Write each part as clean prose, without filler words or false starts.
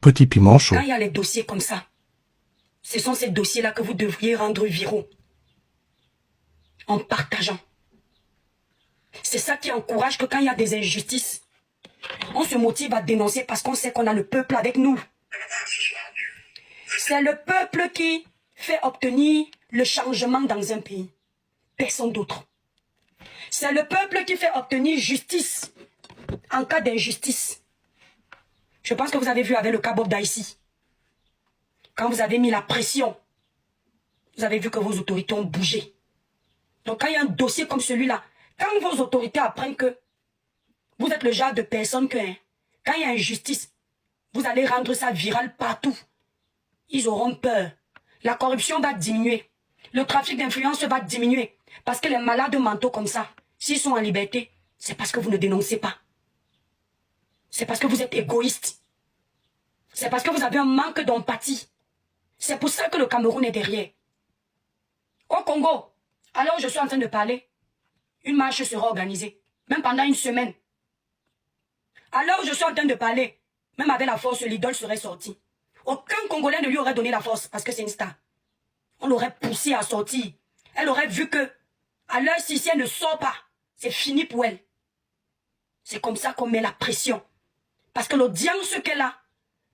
Petit piment chaud. Quand il y a les dossiers comme ça, ce sont ces dossiers-là que vous devriez rendre viraux. En partageant. C'est ça qui encourage que quand il y a des injustices, on se motive à dénoncer parce qu'on sait qu'on a le peuple avec nous. C'est le peuple qui fait obtenir le changement dans un pays. Personne d'autre. C'est le peuple qui fait obtenir justice en cas d'injustice. Je pense que vous avez vu avec le cas Bob Daïsi. Quand vous avez mis la pression, vous avez vu que vos autorités ont bougé. Donc quand il y a un dossier comme celui-là, quand vos autorités apprennent que vous êtes le genre de personne que, quand il y a injustice, vous allez rendre ça viral partout. Ils auront peur. La corruption va diminuer. Le trafic d'influence va diminuer. Parce que les malades mentaux comme ça, s'ils sont en liberté, c'est parce que vous ne dénoncez pas. C'est parce que vous êtes égoïste. C'est parce que vous avez un manque d'empathie. C'est pour ça que le Cameroun est derrière. Au Congo, alors je suis en train de parler, une marche sera organisée, même pendant une semaine. Alors je suis en train de parler, même avec la force, l'idole serait sortie. Aucun Congolais ne lui aurait donné la force parce que c'est une star. On l'aurait poussée à sortir. Elle aurait vu que, à l'heure si elle ne sort pas, c'est fini pour elle. C'est comme ça qu'on met la pression. Parce que l'audience qu'elle a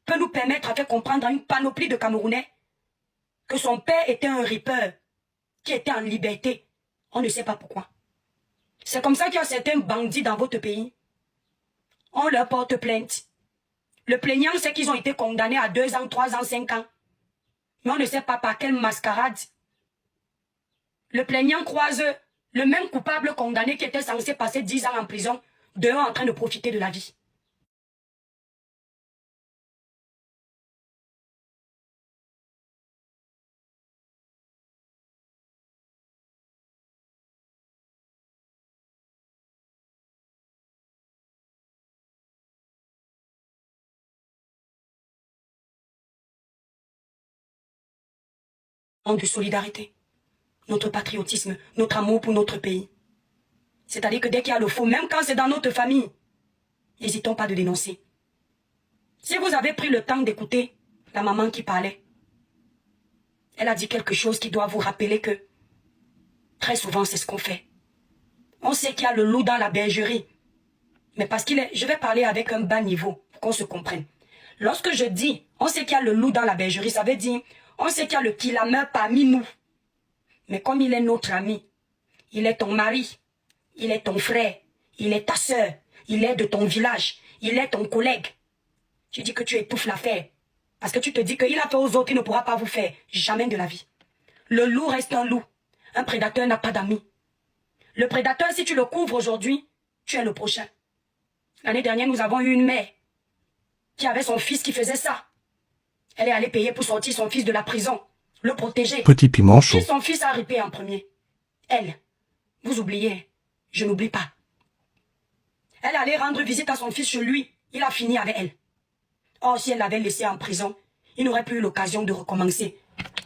peut nous permettre à faire comprendre à une panoplie de Camerounais que son père était un ripeur qui était en liberté. On ne sait pas pourquoi. C'est comme ça qu'il y a certains bandits dans votre pays. On leur porte plainte. Le plaignant, c'est qu'ils ont été condamnés à 2 ans, 3 ans, 5 ans. Mais on ne sait pas par quelle mascarade. Le plaignant croise le même coupable condamné qui était censé passer 10 ans en prison, dehors en train de profiter de la vie. De solidarité, notre patriotisme, notre amour pour notre pays. C'est-à-dire que dès qu'il y a le faux, même quand c'est dans notre famille, n'hésitons pas de dénoncer. Si vous avez pris le temps d'écouter la maman qui parlait, elle a dit quelque chose qui doit vous rappeler que très souvent c'est ce qu'on fait. On sait qu'il y a le loup dans la bergerie, mais parce qu'il est, je vais parler avec un bas niveau pour qu'on se comprenne. Lorsque je dis on sait qu'il y a le loup dans la bergerie, ça veut dire on sait qu'il y a le killameur parmi nous. Mais comme il est notre ami, il est ton mari, il est ton frère, il est ta soeur, il est de ton village, il est ton collègue. Tu dis que tu étouffes l'affaire. Parce que tu te dis qu'il a fait aux autres, il ne pourra pas vous faire. Jamais de la vie. Le loup reste un loup. Un prédateur n'a pas d'amis. Le prédateur, si tu le couvres aujourd'hui, tu es le prochain. L'année dernière, nous avons eu une mère qui avait son fils qui faisait ça. Elle est allée payer pour sortir son fils de la prison, le protéger. Petit piment chaud. Qui son fils a ripé en premier? Elle. Vous oubliez, je n'oublie pas. Elle allait rendre visite à son fils chez lui. Il a fini avec elle. Or, si elle l'avait laissé en prison, il n'aurait plus eu l'occasion de recommencer.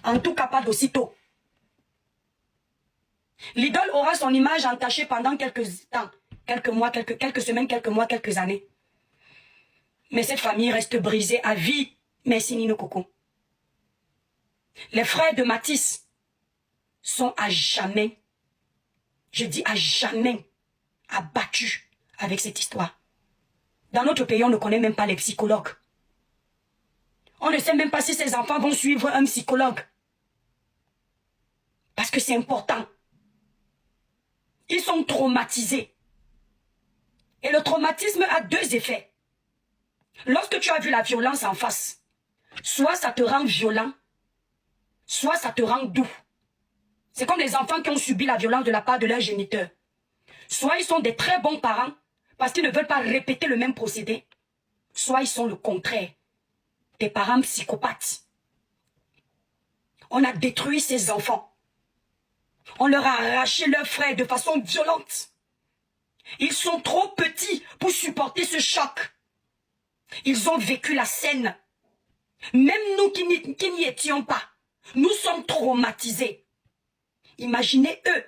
En tout cas, pas d'aussitôt. L'idole aura son image entachée pendant quelques temps, quelques mois, quelques semaines, quelques mois, quelques années. Mais cette famille reste brisée à vie. Merci Nino Coco. Les frères de Matisse sont à jamais, je dis à jamais, abattus avec cette histoire. Dans notre pays, on ne connaît même pas les psychologues. On ne sait même pas si ces enfants vont suivre un psychologue. Parce que c'est important. Ils sont traumatisés. Et le traumatisme a 2 effets. Lorsque tu as vu la violence en face, soit ça te rend violent, soit ça te rend doux. C'est comme les enfants qui ont subi la violence de la part de leur géniteur. Soit ils sont des très bons parents, parce qu'ils ne veulent pas répéter le même procédé, soit ils sont le contraire, des parents psychopathes. On a détruit ces enfants. On leur a arraché leurs frères de façon violente. Ils sont trop petits pour supporter ce choc. Ils ont vécu la scène. Même nous qui n'y étions pas, nous sommes traumatisés. Imaginez eux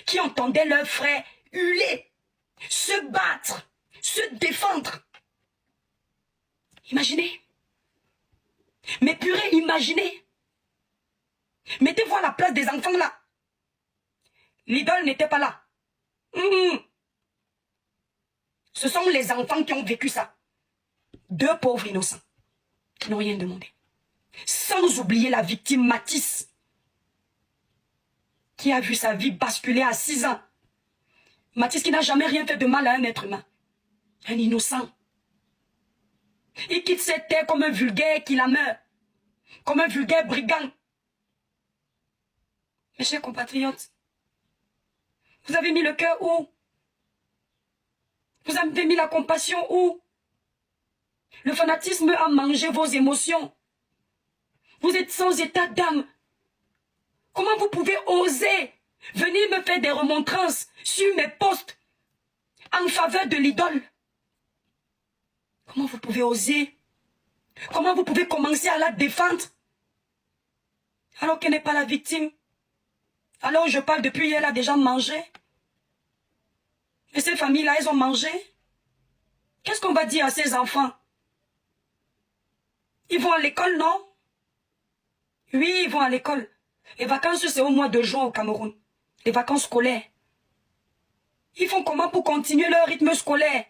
qui entendaient leurs frères hurler, se battre, se défendre. Imaginez. Mais purée, imaginez. Mettez-vous à la place des enfants là. L'idole n'était pas là. Ce sont les enfants qui ont vécu ça. Deux pauvres innocents qui n'ont rien demandé. Sans oublier la victime Matisse, qui a vu sa vie basculer à 6 ans. Matisse qui n'a jamais rien fait de mal à un être humain. Un innocent. Il quitte cette terre comme un vulgaire qui la meurt. Comme un vulgaire brigand. Mes chers compatriotes, vous avez mis le cœur où? Vous avez mis la compassion où? Le fanatisme a mangé vos émotions. Vous êtes sans état d'âme. Comment vous pouvez oser venir me faire des remontrances sur mes posts en faveur de l'idole? Comment vous pouvez oser? Comment vous pouvez commencer à la défendre alors qu'elle n'est pas la victime? Alors je parle depuis hier, elle a déjà mangé. Et ces familles-là, elles ont mangé. Qu'est-ce qu'on va dire à ces enfants? Ils vont à l'école, non? Oui, ils vont à l'école. Les vacances, c'est au mois de juin au Cameroun. Les vacances scolaires. Ils font comment pour continuer leur rythme scolaire?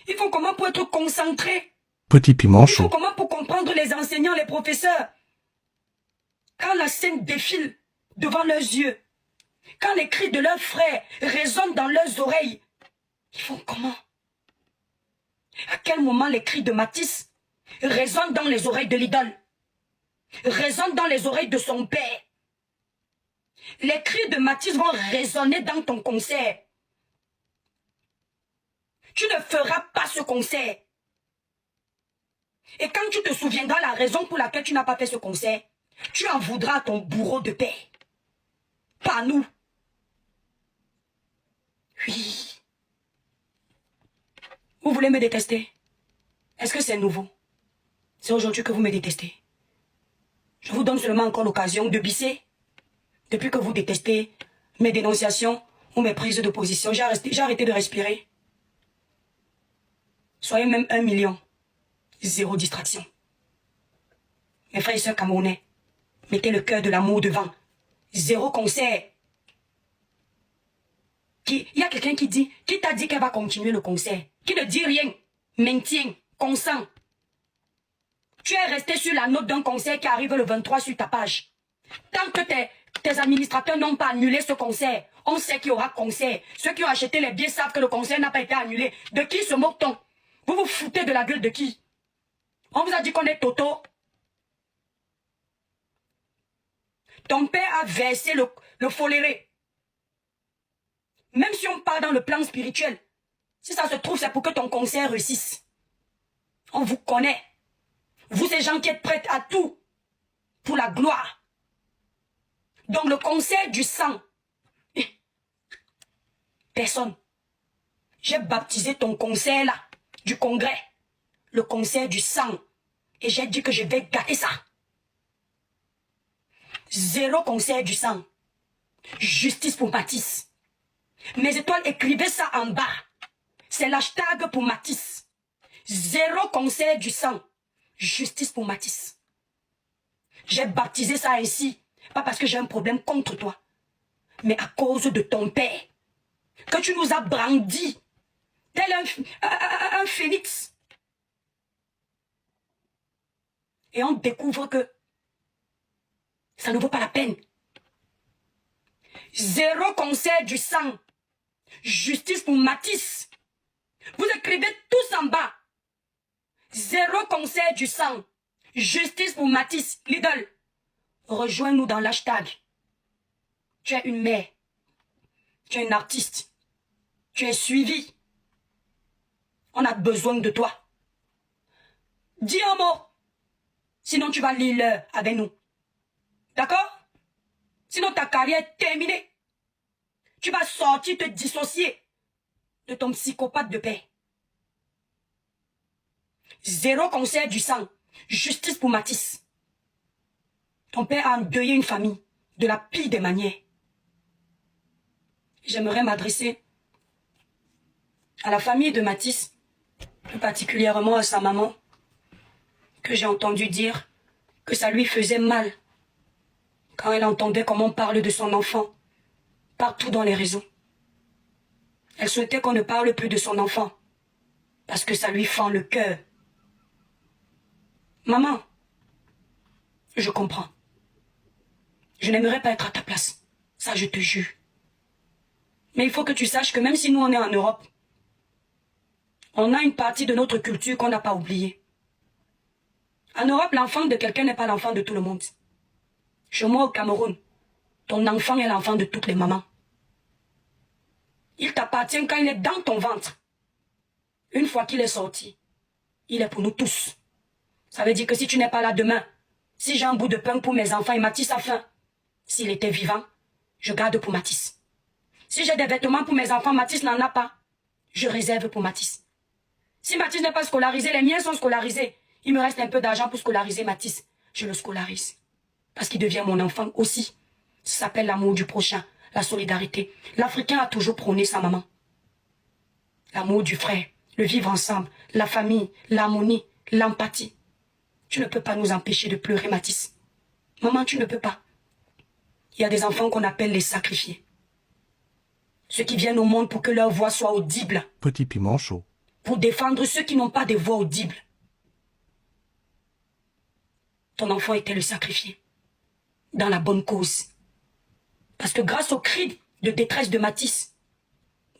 Ils font comment pour être concentrés? Petit piment chaud. Ils font comment pour comprendre les enseignants, les professeurs? Quand la scène défile devant leurs yeux, quand les cris de leurs frères résonnent dans leurs oreilles, ils font comment? À quel moment les cris de Matisse résonnent dans les oreilles de l'idole? Résonnent dans les oreilles de son père? Les cris de Matisse vont résonner dans ton concert. Tu ne feras pas ce concert. Et quand tu te souviendras la raison pour laquelle tu n'as pas fait ce concert, tu en voudras à ton bourreau de paix. Pas nous. Oui. Vous voulez me détester? Est-ce que c'est nouveau? C'est aujourd'hui que vous me détestez. Je vous donne seulement encore l'occasion de bisser. Depuis que vous détestez mes dénonciations ou mes prises de position, j'ai arrêté de respirer. Soyez même 1 million. 0 distraction. Mes frères et sœurs camerounais, mettez le cœur de l'amour devant. 0 concert. Il y a quelqu'un qui dit, qui t'a dit qu'elle va continuer le concert? Qui ne dit rien, maintient, consent. Tu es resté sur la note d'un concert qui arrive le 23 sur ta page. Tant que tes administrateurs n'ont pas annulé ce concert, on sait qu'il y aura concert. Ceux qui ont acheté les billets savent que le concert n'a pas été annulé. De qui se moque-t-on? Vous vous foutez de la gueule de qui? On vous a dit qu'on est Toto. Ton père a versé le foléré. Même si on part dans le plan spirituel, si ça se trouve, c'est pour que ton concert réussisse. On vous connaît. Vous, ces gens qui êtes prêts à tout pour la gloire. Donc le concert du sang. Personne. J'ai baptisé ton concert là, du congrès. Le concert du sang. Et j'ai dit que je vais gâter ça. 0 concert du sang. Justice pour Matisse. Mes étoiles, écrivez ça en bas. C'est l'hashtag pour Matisse. 0 concert du sang. Justice pour Matisse. J'ai baptisé ça ainsi. Pas parce que j'ai un problème contre toi. Mais à cause de ton père. Que tu nous as brandi. Tel un phénix. Et on découvre que ça ne vaut pas la peine. 0 concert du sang. Justice pour Matisse. Vous écrivez tous en bas. 0 concert du sang. Justice pour Matisse. L'idole. Rejoins-nous dans l'hashtag. Tu es une mère. Tu es une artiste. Tu es suivi. On a besoin de toi. Dis un mot. Sinon tu vas lire l'heure avec nous. D'accord? Sinon ta carrière est terminée. Tu vas sortir, te dissocier de ton psychopathe de paix. 0 concert du sang. Justice pour Matisse. Ton père a endeuillé une famille de la pire des manières. J'aimerais m'adresser à la famille de Matisse, plus particulièrement à sa maman, que j'ai entendu dire que ça lui faisait mal quand elle entendait comment on parle de son enfant partout dans les réseaux. Elle souhaitait qu'on ne parle plus de son enfant parce que ça lui fend le cœur. Maman, je comprends. Je n'aimerais pas être à ta place. Ça, je te jure. Mais il faut que tu saches que même si nous, on est en Europe, on a une partie de notre culture qu'on n'a pas oubliée. En Europe, l'enfant de quelqu'un n'est pas l'enfant de tout le monde. Chez moi, au Cameroun, ton enfant est l'enfant de toutes les mamans. Il t'appartient quand il est dans ton ventre. Une fois qu'il est sorti, il est pour nous tous. Ça veut dire que si tu n'es pas là demain, si j'ai un bout de pain pour mes enfants et Mathis a faim, s'il était vivant, je garde pour Mathis. Si j'ai des vêtements pour mes enfants, Mathis n'en a pas, je réserve pour Mathis. Si Mathis n'est pas scolarisé, les miens sont scolarisés. Il me reste un peu d'argent pour scolariser Mathis. Je le scolarise. Parce qu'il devient mon enfant aussi. Ça s'appelle l'amour du prochain, la solidarité. L'Africain a toujours prôné sa maman. L'amour du frère, le vivre ensemble, la famille, l'harmonie, l'empathie. Tu ne peux pas nous empêcher de pleurer, Mathis. Maman, tu ne peux pas. Il y a des enfants qu'on appelle les sacrifiés. Ceux qui viennent au monde pour que leur voix soit audible. Petit piment chaud. Pour défendre ceux qui n'ont pas de voix audibles. Ton enfant était le sacrifié. Dans la bonne cause. Parce que grâce aux cris de détresse de Mathis,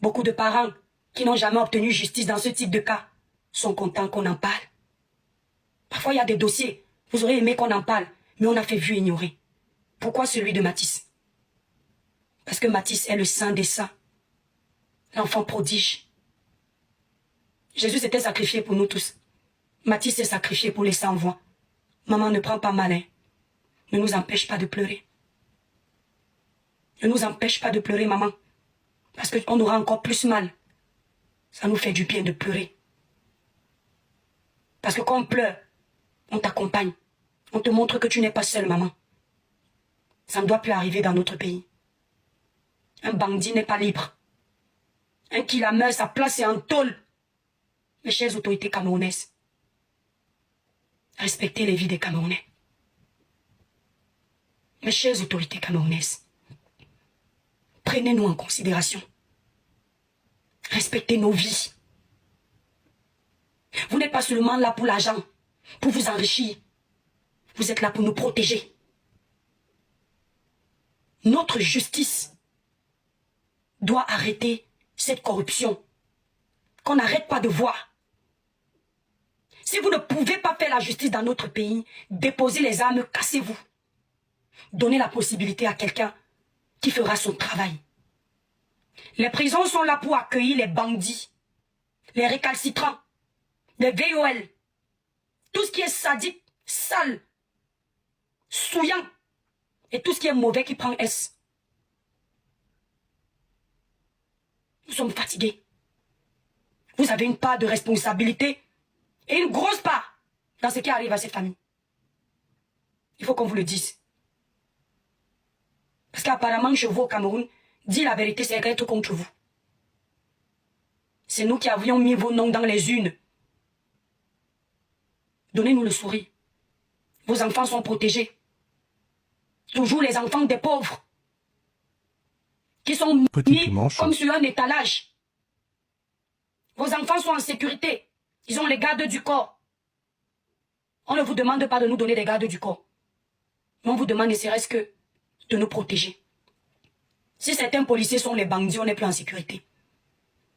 beaucoup de parents qui n'ont jamais obtenu justice dans ce type de cas sont contents qu'on en parle. Parfois, il y a des dossiers, vous aurez aimé qu'on en parle, mais on a fait vu ignorer. Pourquoi celui de Mathis? Parce que Mathis est le saint des saints. L'enfant prodige. Jésus s'était sacrifié pour nous tous. Mathis s'est sacrifié pour les sans-voix. Maman, ne prends pas mal, hein. Ne nous empêche pas de pleurer. Ne nous empêche pas de pleurer, maman. Parce qu'on aura encore plus mal. Ça nous fait du bien de pleurer. Parce que quand on pleure, on t'accompagne. On te montre que tu n'es pas seule, maman. Ça ne doit plus arriver dans notre pays. Un bandit n'est pas libre. Un qui la meurt, sa place est en tôle. Mes chères autorités camerounaises, respectez les vies des Camerounais. Mes chères autorités camerounaises, prenez-nous en considération. Respectez nos vies. Vous n'êtes pas seulement là pour l'argent, pour vous enrichir. Vous êtes là pour nous protéger. Notre justice doit arrêter cette corruption qu'on n'arrête pas de voir. Si vous ne pouvez pas faire la justice dans notre pays, déposez les armes, cassez-vous. Donnez la possibilité à quelqu'un qui fera son travail. Les prisons sont là pour accueillir les bandits, les récalcitrants, les VOL, tout ce qui est sadique, sale, souillant, et tout ce qui est mauvais qui prend S. Nous sommes fatigués. Vous avez une part de responsabilité et une grosse part dans ce qui arrive à cette famille. Il faut qu'on vous le dise. Parce qu'apparemment, chez vous au Cameroun, dire la vérité, c'est être contre vous. C'est nous qui avions mis vos noms dans les urnes. Donnez-nous le sourire. Vos enfants sont protégés. Toujours les enfants des pauvres. Qui sont mis comme sur un étalage. Vos enfants sont en sécurité. Ils ont les gardes du corps. On ne vous demande pas de nous donner des gardes du corps. Mais on vous demande ne serait-ce que de nous protéger. Si certains policiers sont les bandits, on n'est plus en sécurité.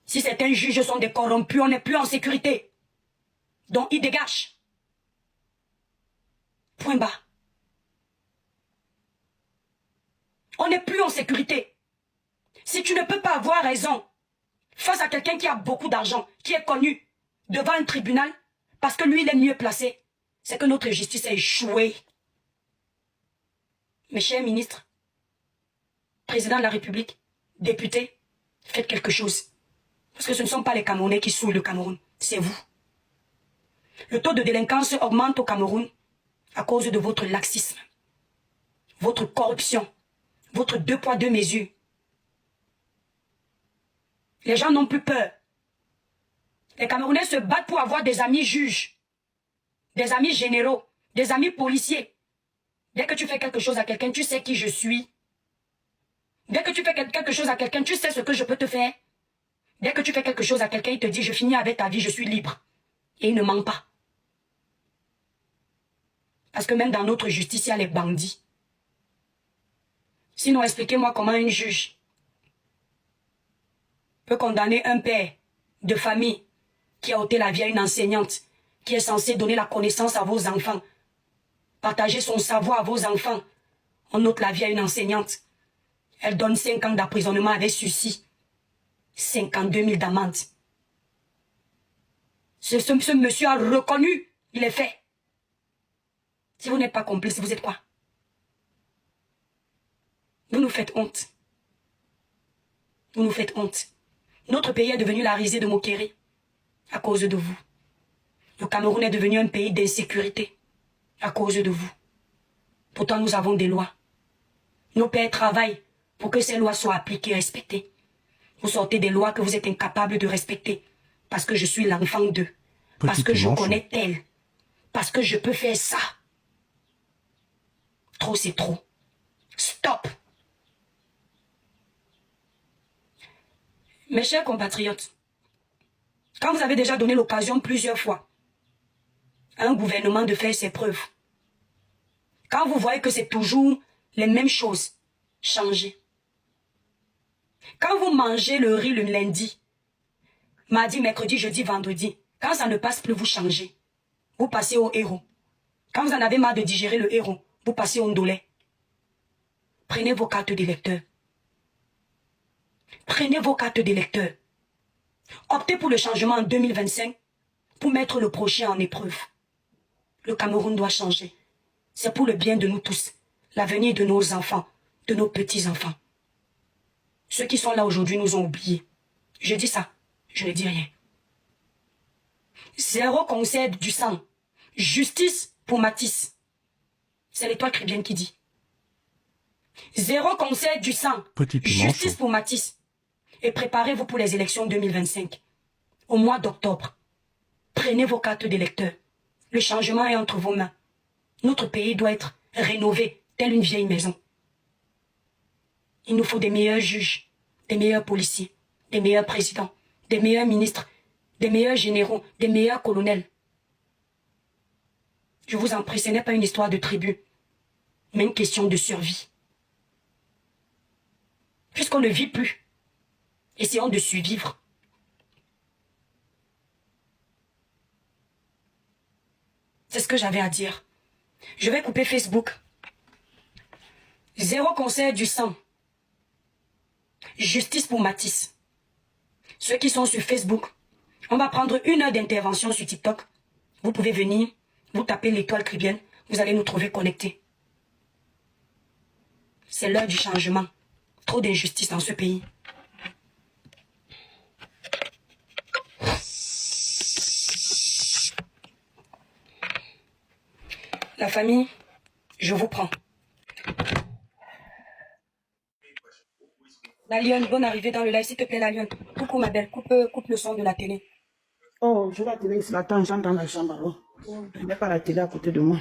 Si certains juges sont des corrompus, on n'est plus en sécurité. Donc ils dégagent. Point bas. On n'est plus en sécurité. Si tu ne peux pas avoir raison face à quelqu'un qui a beaucoup d'argent, qui est connu devant un tribunal, parce que lui, il est mieux placé, c'est que notre justice a échoué. Mes chers ministres, président de la République, députés, faites quelque chose. Parce que ce ne sont pas les Camerounais qui souillent le Cameroun, c'est vous. Le taux de délinquance augmente au Cameroun à cause de votre laxisme, votre corruption, votre 2 poids 2 mesures. Les gens n'ont plus peur. Les Camerounais se battent pour avoir des amis juges. des amis généraux, des amis policiers. Dès que tu fais quelque chose à quelqu'un, tu sais qui je suis. Dès que tu fais quelque chose à quelqu'un, tu sais ce que je peux te faire. Dès que tu fais quelque chose à quelqu'un, il te dit, je finis avec ta vie, je suis libre. Et il ne ment pas. Parce que même dans notre justice, il y a les bandits. Sinon, expliquez-moi comment une juge peut condamner un père de famille qui a ôté la vie à une enseignante, qui est censée donner la connaissance à vos enfants, partager son savoir à vos enfants. On ôte la vie à une enseignante. Elle donne 5 ans d'emprisonnement avec sursis. 52 000 d'amende. Ce monsieur a reconnu, il est fait. Si vous n'êtes pas complice, vous êtes quoi? Vous nous faites honte. Vous nous faites honte. Notre pays est devenu la risée de Mokere à cause de vous. Le Cameroun est devenu un pays d'insécurité à cause de vous. Pourtant, nous avons des lois. Nos pères travaillent pour que ces lois soient appliquées et respectées. Vous sortez des lois que vous êtes incapables de respecter parce que je suis l'enfant d'eux. Parce que je connais tel. Parce que je peux faire ça. Trop, c'est trop. Stop. Mes chers compatriotes, quand vous avez déjà donné l'occasion plusieurs fois à un gouvernement de faire ses preuves, quand vous voyez que c'est toujours les mêmes choses, changez. Quand vous mangez le riz le lundi, mardi, mercredi, jeudi, vendredi, quand ça ne passe plus, vous changez. Vous passez au héros. Quand vous en avez marre de digérer le héros, vous passez au ndolé. Prenez vos cartes d'électeurs. Prenez vos cartes d'électeurs. Optez pour le changement en 2025 pour mettre le prochain en épreuve. Le Cameroun doit changer. C'est pour le bien de nous tous, l'avenir de nos enfants, de nos petits-enfants. Ceux qui sont là aujourd'hui nous ont oubliés. Je dis ça, je ne dis rien. Zéro concert du sang. Justice pour Matisse. C'est l'Étoile chrétienne qui dit. Zéro concert du sang. Justice pour Matisse. Et préparez-vous pour les élections 2025. Au mois d'octobre. Prenez vos cartes d'électeurs. Le changement est entre vos mains. Notre pays doit être rénové, telle une vieille maison. Il nous faut des meilleurs juges, des meilleurs policiers, des meilleurs présidents, des meilleurs ministres, des meilleurs généraux, des meilleurs colonels. Je vous en prie, ce n'est pas une histoire de tribu, mais une question de survie. Puisqu'on ne vit plus, essayons de survivre. C'est ce que j'avais à dire. Je vais couper Facebook. Zéro concert du sang. Justice pour Matisse. Ceux qui sont sur Facebook, on va prendre 1 heure d'intervention sur TikTok. Vous pouvez venir, vous tapez l'Étoile chrétienne, vous allez nous trouver connectés. C'est l'heure du changement. Trop d'injustice dans ce pays. La famille, je vous prends. La Lionne, bonne arrivée dans le live, s'il te plaît, la Lionne. Coucou ma belle, coupe le son de la télé. Oh, je la télé ce matin, j'entre dans la chambre alors. Je n'ai pas la télé à côté de moi.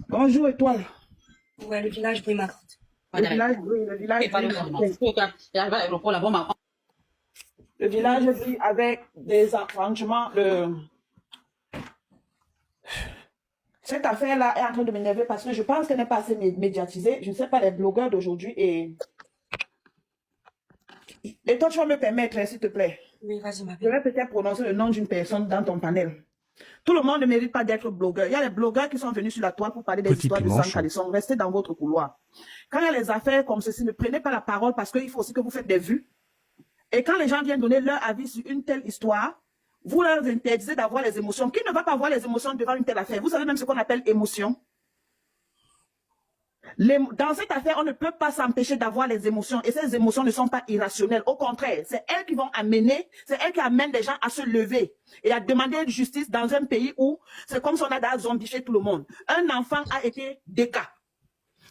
Bonjour Étoile. Ouais, le village brille ma grande. Le village brille, le village brille. Le village brille avec des arrangements. Cette affaire-là est en train de m'énerver parce que je pense qu'elle n'est pas assez médiatisée. Je ne sais pas, les blogueurs d'aujourd'hui et toi, tu vas me permettre, s'il te plaît. Oui, vas-y, ma Je belle. vais peut-être prononcer le nom d'une personne dans ton panel. Tout le monde ne mérite pas d'être blogueur. Il y a les blogueurs qui sont venus sur la toile pour parler des histoires de sang calisson. Restez dans votre couloir. Quand il y a les affaires comme ceci, ne prenez pas la parole parce qu'il faut aussi que vous faites des vues. Et quand les gens viennent donner leur avis sur une telle histoire, vous leur interdisez d'avoir les émotions. Qui ne va pas avoir les émotions devant une telle affaire? Vous savez même ce qu'on appelle émotion. Dans cette affaire, on ne peut pas s'empêcher d'avoir les émotions. Et ces émotions ne sont pas irrationnelles. Au contraire, c'est elles qui vont amener, c'est elles qui amènent les gens à se lever et à demander une justice dans un pays où c'est comme si on a zombifié tout le monde. Un enfant a été décat.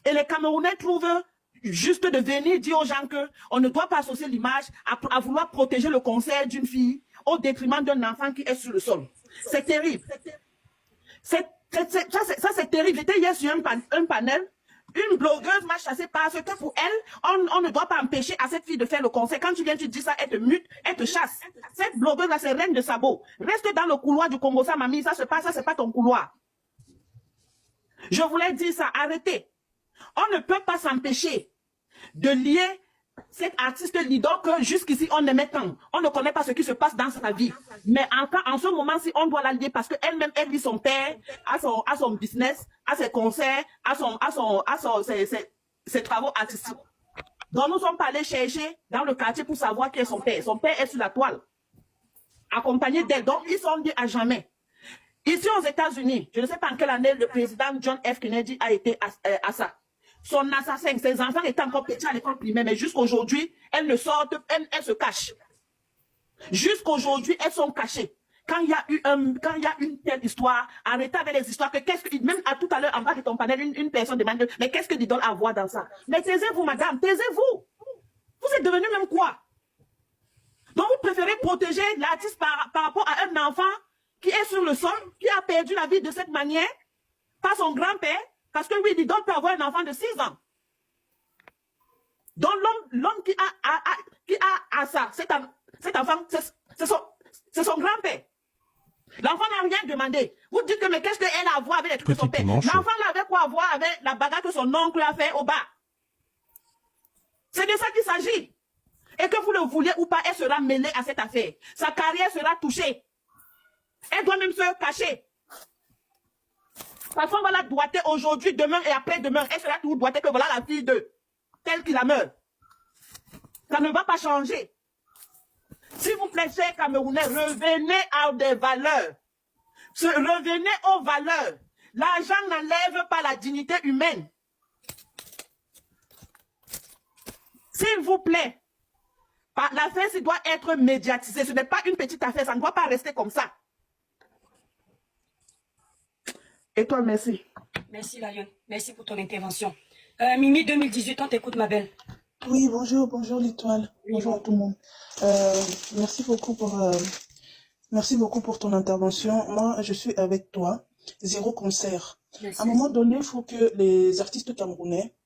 Et les Camerounais trouvent juste de venir dire aux gens qu'on ne doit pas associer l'image à vouloir protéger le concert d'une fille au détriment d'un enfant qui est sur le sol. C'est terrible. Ça, c'est terrible. J'étais hier sur un panel. Une blogueuse m'a chassé parce que pour elle, on ne doit pas empêcher à cette fille de faire le conseil. Quand tu viens, tu dis ça, elle te mute, elle te chasse. Cette blogueuse-là, c'est reine de sabot. Reste dans le couloir du Congo, ça, mamie, ça se passe, ça, c'est pas ton couloir. Je voulais dire ça, arrêtez. On ne peut pas s'empêcher de lier cet artiste leader que jusqu'ici on aimait tant. On ne connaît pas ce qui se passe dans sa vie. Mais en ce moment, si on doit la lier parce qu'elle-même, elle lit son père, à son business, à ses concerts, ses travaux artistiques. Donc nous sommes pas allés chercher dans le quartier pour savoir qui est son père. Son père est sur la toile, accompagné d'elle. Donc ils sont liés à jamais. Ici aux États-Unis, je ne sais pas en quelle année le président John F. Kennedy a été à ça. Son assassin, ses enfants étaient encore petits à l'école primaire, mais jusqu'aujourd'hui, elles ne sortent, elles se cachent. Jusqu'aujourd'hui, elles sont cachées. Quand il y a une telle histoire, arrêtez avec les histoires même à tout à l'heure, en bas de ton panel, une personne demande, mais qu'est-ce que l'idole a à voir dans ça? Mais taisez-vous, madame, taisez-vous. Vous êtes devenu même quoi? Donc vous préférez protéger l'artiste par rapport à un enfant qui est sur le sol, qui a perdu la vie de cette manière, par son grand-père. Parce que oui, l'idole peut avoir un enfant de 6 ans. Donc l'homme qui a ça, cet enfant, c'est son grand-père. L'enfant n'a rien demandé. Vous dites que mais qu'est-ce qu'elle a à voir avec les trucs de son père? L'enfant n'avait quoi à voir avec la bagarre que son oncle a fait au bas. C'est de ça qu'il s'agit. Et que vous le vouliez ou pas, elle sera mêlée à cette affaire. Sa carrière sera touchée. Elle doit même se cacher. Parce qu'on va la doiter aujourd'hui, demain et après-demain. Elle sera toujours doitée que voilà la fille de telle qu'il la meurt. Ça ne va pas changer. S'il vous plaît, chers Camerounais, revenez à des valeurs. Revenez aux valeurs. L'argent n'enlève pas la dignité humaine. S'il vous plaît, l'affaire doit être médiatisée. Ce n'est pas une petite affaire, ça ne doit pas rester comme ça. Et toi, merci. Merci, Lion. Merci pour ton intervention. Mimi 2018, on t'écoute, ma belle. Oui, bonjour l'Étoile. Oui, bonjour à tout le monde. Merci beaucoup pour ton intervention. Moi, je suis avec toi. Zéro concert. Merci. À un moment donné, il faut que les artistes camerounais,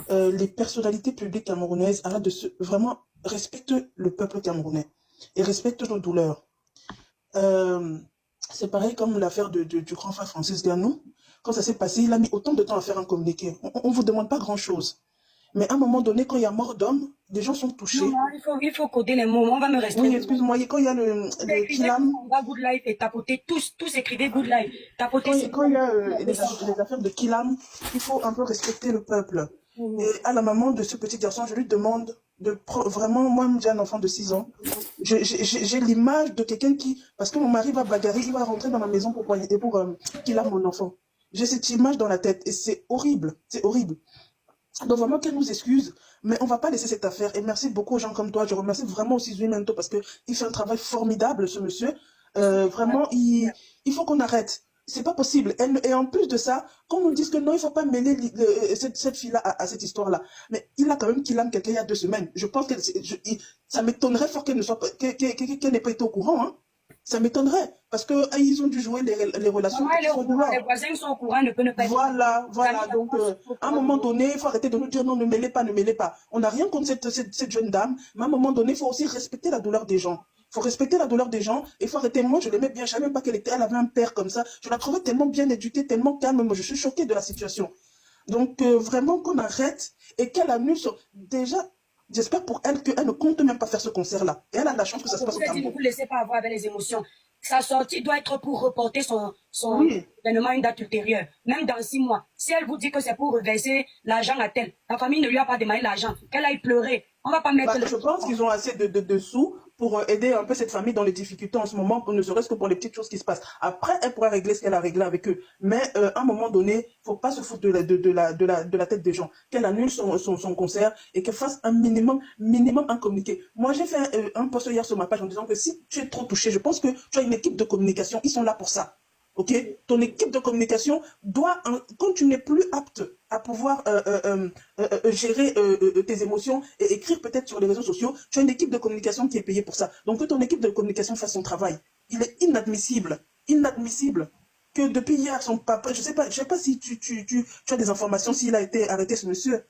les personnalités publiques camerounaises arrêtent de vraiment respectent le peuple camerounais et respectent nos douleurs. C'est pareil comme l'affaire du grand frère Francis Ganou. Quand ça s'est passé, il a mis autant de temps à faire un communiqué. On ne vous demande pas grand-chose. Mais à un moment donné, quand il y a mort d'homme, les gens sont touchés. Non, il faut coder les mots. On va me restreindre. Oui, excuse-moi. Quand il y a le Kilam... On va Good Life et tapoter. Tous écrivez Good Life. Tapoter. Quand il y a les affaires de Kilam, il faut un peu respecter le peuple. Et à la maman de ce petit garçon, je lui demande de vraiment, moi, j'ai un enfant de 6 ans. J'ai l'image de quelqu'un qui, parce que mon mari va bagarrer, il va rentrer dans ma maison pour qu'il a mon enfant. J'ai cette image dans la tête et c'est horrible, Donc vraiment qu'elle nous excuse, mais on va pas laisser cette affaire. Et merci beaucoup aux gens comme toi. Je remercie vraiment aussi Zuimento parce que il fait un travail formidable, ce monsieur. Vraiment, il faut qu'on arrête. C'est pas possible. Et en plus de ça, quand on dit que non, il faut pas mêler cette fille-là à cette histoire-là. Mais il a quand même qu'il aime quelqu'un il y a 2 semaines. Je pense que ça m'étonnerait fort qu'elle n'ait pas été au courant. Hein. Ça m'étonnerait. Parce que ils ont dû jouer les relations. Les voisins sont au courant, ne peuvent pas être. Voilà. Donc, à un moment donné, il faut arrêter de nous dire non, ne mêlez pas. On n'a rien contre cette jeune dame. Mais à un moment donné, il faut aussi respecter la douleur des gens. Il faut respecter la douleur des gens et il faut arrêter. Moi, je l'aimais bien. Je ne savais même pas elle avait un père comme ça. Je la trouvais tellement bien éduquée, tellement calme. Moi, je suis choquée de la situation. Donc, vraiment qu'on arrête et qu'elle annule déjà, j'espère pour elle qu'elle ne compte même pas faire ce concert-là. Et elle a la chance que ça se passe au Cameroun. Ne vous laissez pas avoir avec les émotions. Sa sortie doit être pour reporter son événement à une date ultérieure, même dans 6 mois. Si elle vous dit que c'est pour reverser l'argent à tel, la famille ne lui a pas demandé l'argent, qu'elle aille pleurer. On va pas mettre... Je pense qu'ils ont assez de sous pour aider un peu cette famille dans les difficultés en ce moment, ne serait-ce que pour les petites choses qui se passent. Après, elle pourra régler ce qu'elle a réglé avec eux. Mais à un moment donné, il ne faut pas se foutre de la tête des gens. Qu'elle annule son concert et qu'elle fasse un minimum un communiqué. Moi, j'ai fait un post hier sur ma page en disant que si tu es trop touché, je pense que tu as une équipe de communication, ils sont là pour ça. Ok, ton équipe de communication doit, quand tu n'es plus apte à pouvoir gérer tes émotions et écrire peut-être sur les réseaux sociaux, tu as une équipe de communication qui est payée pour ça. Donc que ton équipe de communication fasse son travail. Il est inadmissible que depuis hier, son papa, je sais pas si tu as des informations, s'il a été arrêté, ce monsieur.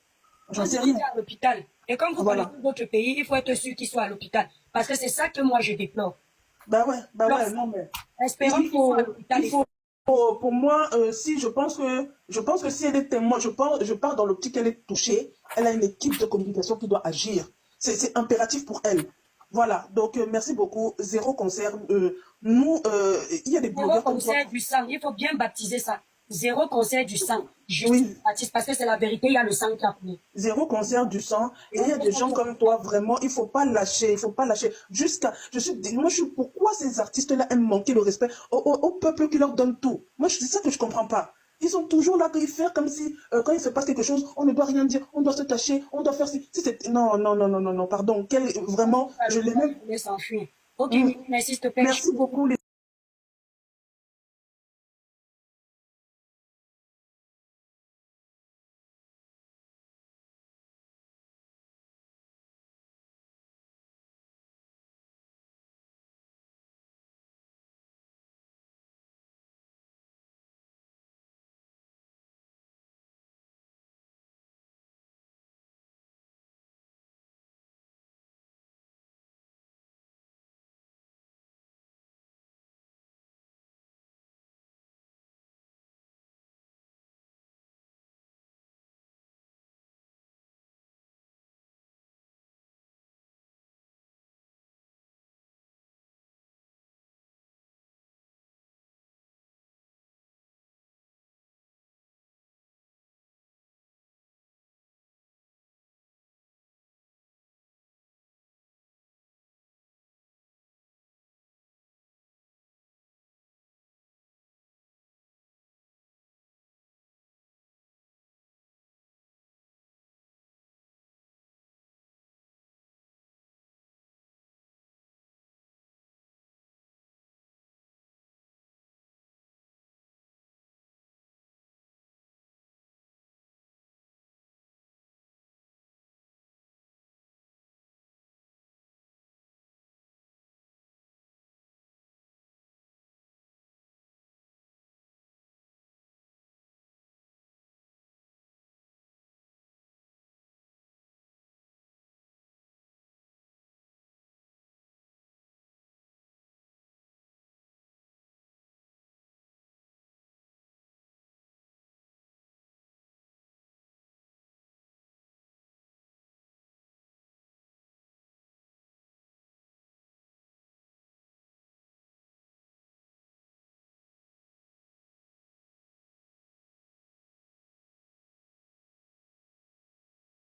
J'en Moi, sais je rien. dis à l'hôpital. Et comme vous Voilà. connaissez votre pays, il faut être sûr qu'il soit à l'hôpital. Parce que c'est ça que moi, je déplore. Bah ouais, Donc, non, mais espérons qu'il soit à l'hôpital. il faut, pour moi, si je pense que si elle est témoin, je pars dans l'optique qu'elle est touchée, elle a une équipe de communication qui doit agir. C'est impératif pour elle. Voilà, donc merci beaucoup. Zéro concert. Nous, il y a des Zéro blogueurs comme toi. concert du sang. Il faut bien baptiser ça. Zéro concert du sang. Justice Oui, baptise, parce que c'est la vérité, il y a le sang qui a coulé. zéro concert du sang. Et il y a des gens comme toi, vraiment, il faut pas lâcher, il faut pas lâcher. Pourquoi ces artistes-là aiment manquer le respect au peuple qui leur donne tout? Moi, c'est ça que je comprends pas. Ils sont toujours là à faire comme si, quand il se passe quelque chose, on ne doit rien dire, on doit se cacher, on doit faire ci. Non, non, pardon. Vraiment, je l'ai même. Je voulais s'enfuir. Ok, Mm. merci, s'il te plaît. Merci beaucoup, les